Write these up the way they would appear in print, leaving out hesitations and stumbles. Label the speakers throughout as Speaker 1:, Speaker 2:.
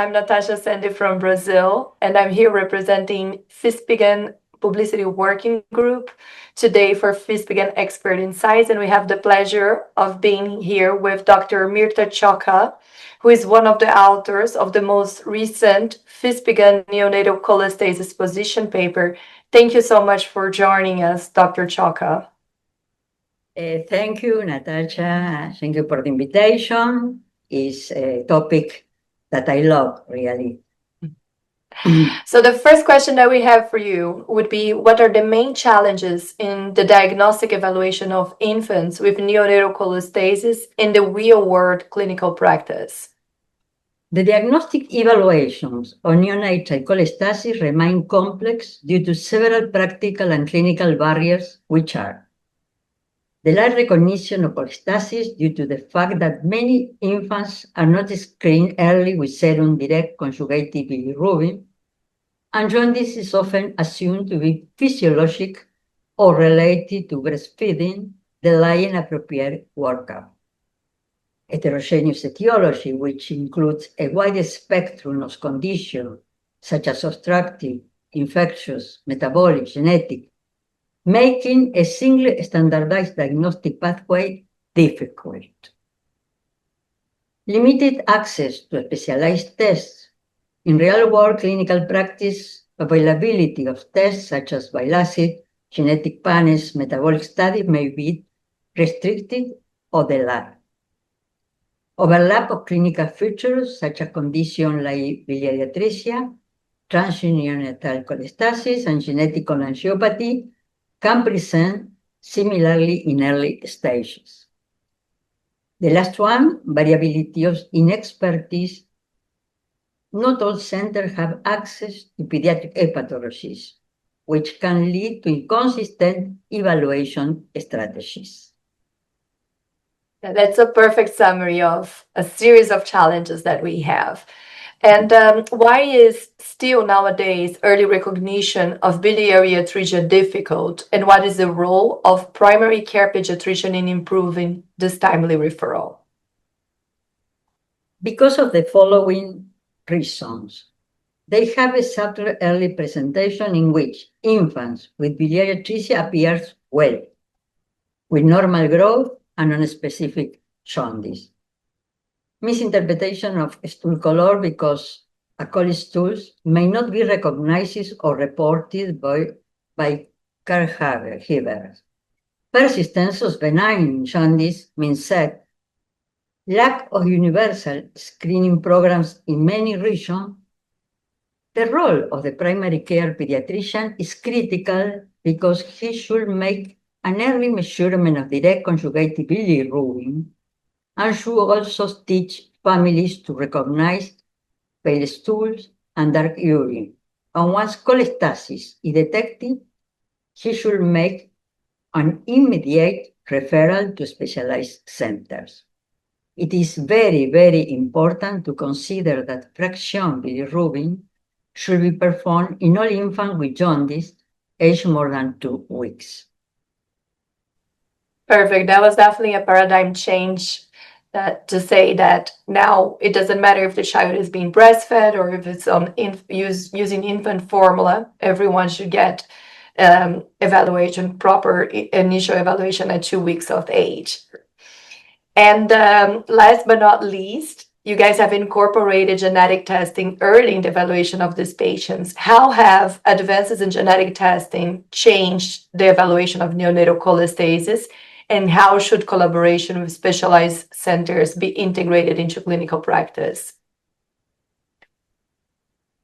Speaker 1: I'm Natascha Sandy from Brazil, and I'm here representing FISPGHAN Publicity Working Group today for FISPGHAN Expert Insights, and we have the pleasure of being here with Dr. Mirtha Ciocca, who is one of the authors of the most recent FISPGHAN Neonatal Cholestasis position paper. Thank you so much for joining us, Dr. Ciocca.
Speaker 2: Thank you, Natascha. Thank you for the invitation. It's a topic that I love, really.
Speaker 1: So the first question that we have for you would be, what are the main challenges in the diagnostic evaluation of infants with neonatal cholestasis in the real-world clinical practice?
Speaker 2: The diagnostic evaluations of neonatal cholestasis remain complex due to several practical and clinical barriers, which are the lack recognition of cholestasis due to the fact that many infants are not screened early with serum direct conjugated bilirubin, and jaundice is often assumed to be physiologic or related to breastfeeding, delaying appropriate workup. Heterogeneous etiology, which includes a wide spectrum of conditions such as obstructive, infectious, metabolic, genetic, making a single standardized diagnostic pathway difficult. Limited access to specialized tests. In real-world clinical practice, availability of tests such as bile acid, genetic panels, metabolic studies may be restricted or delayed. Overlap of clinical features such as conditions like biliary atresia, transient neonatal cholestasis, and genetic cholangiopathy can present similarly in early stages. The last one, variability of inexpertise. Not all centers have access to pediatric hepatologists, which can lead to inconsistent evaluation strategies.
Speaker 1: That's a perfect summary of a series of challenges that we have. And why is still nowadays early recognition of biliary atresia difficult? And what is the role of primary care pediatrician in improving this timely referral?
Speaker 2: Because of the following reasons. They have a subtle early presentation in which infants with biliary atresia appears well, with normal growth and non-specific jaundice. Misinterpretation of stool color because A. coli stools may not be recognized or reported by caregivers. Persistence of benign jaundice means that lack of universal screening programs in many regions. The role of the primary care pediatrician is critical because he should make an early measurement of direct conjugated bilirubin and should also teach families to recognize pale stools and dark urine. And once cholestasis is detected, he should make an immediate referral to specialized centers. It is very, very important to consider that fraction bilirubin should be performed in all infants with jaundice aged more than 2 weeks.
Speaker 1: Perfect. That was definitely a paradigm change to say that now it doesn't matter if the child is being breastfed or if it's on using infant formula, everyone should get proper initial evaluation at 2 weeks of age. And last but not least, you guys have incorporated genetic testing early in the evaluation of these patients. How have advances in genetic testing changed the evaluation of neonatal cholestasis? And how should collaboration with specialized centers be integrated into clinical practice?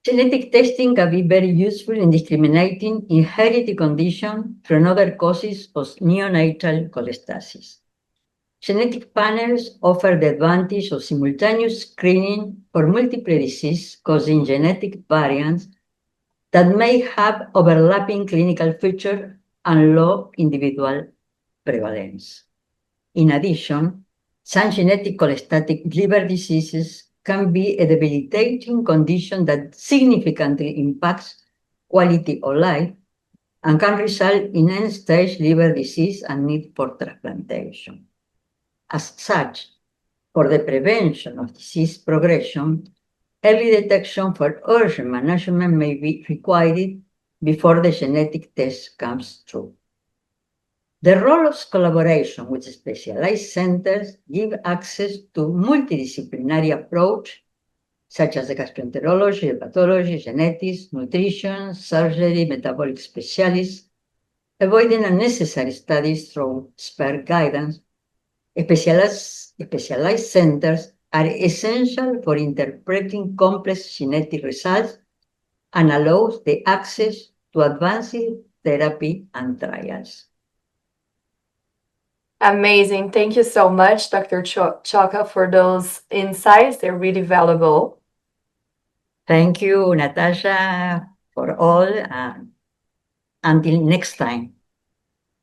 Speaker 2: Genetic testing can be very useful in discriminating inherited conditions from other causes of neonatal cholestasis. Genetic panels offer the advantage of simultaneous screening for multiple disease-causing genetic variants that may have overlapping clinical features and low individual prevalence. In addition, some genetic cholestatic liver diseases can be a debilitating condition that significantly impacts quality of life and can result in end-stage liver disease and need for transplantation. As such, for the prevention of disease progression, early detection for urgent management may be required before the genetic test comes through. The role of collaboration with specialized centers give access to multidisciplinary approach, such as the gastroenterology, hepatology, genetics, nutrition, surgery, metabolic specialists, avoiding unnecessary studies through expert guidance. Specialized centers are essential for interpreting complex genetic results and allows the access to advanced therapy and trials.
Speaker 1: Amazing. Thank you so much, Dr. Ciocca, for those insights. They're really valuable.
Speaker 2: Thank you, Natascha, for all. Until next time.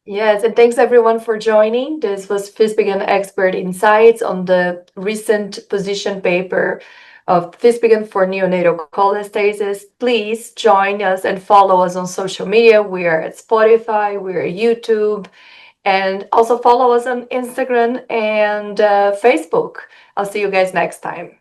Speaker 1: Yes, and thanks everyone for joining. This was FISPGHAN Expert Insights on the recent position paper of FISPGHAN for neonatal cholestasis. Please join us and follow us on social media. We are at Spotify, we are at YouTube, and also follow us on Instagram and Facebook. I'll see you guys next time.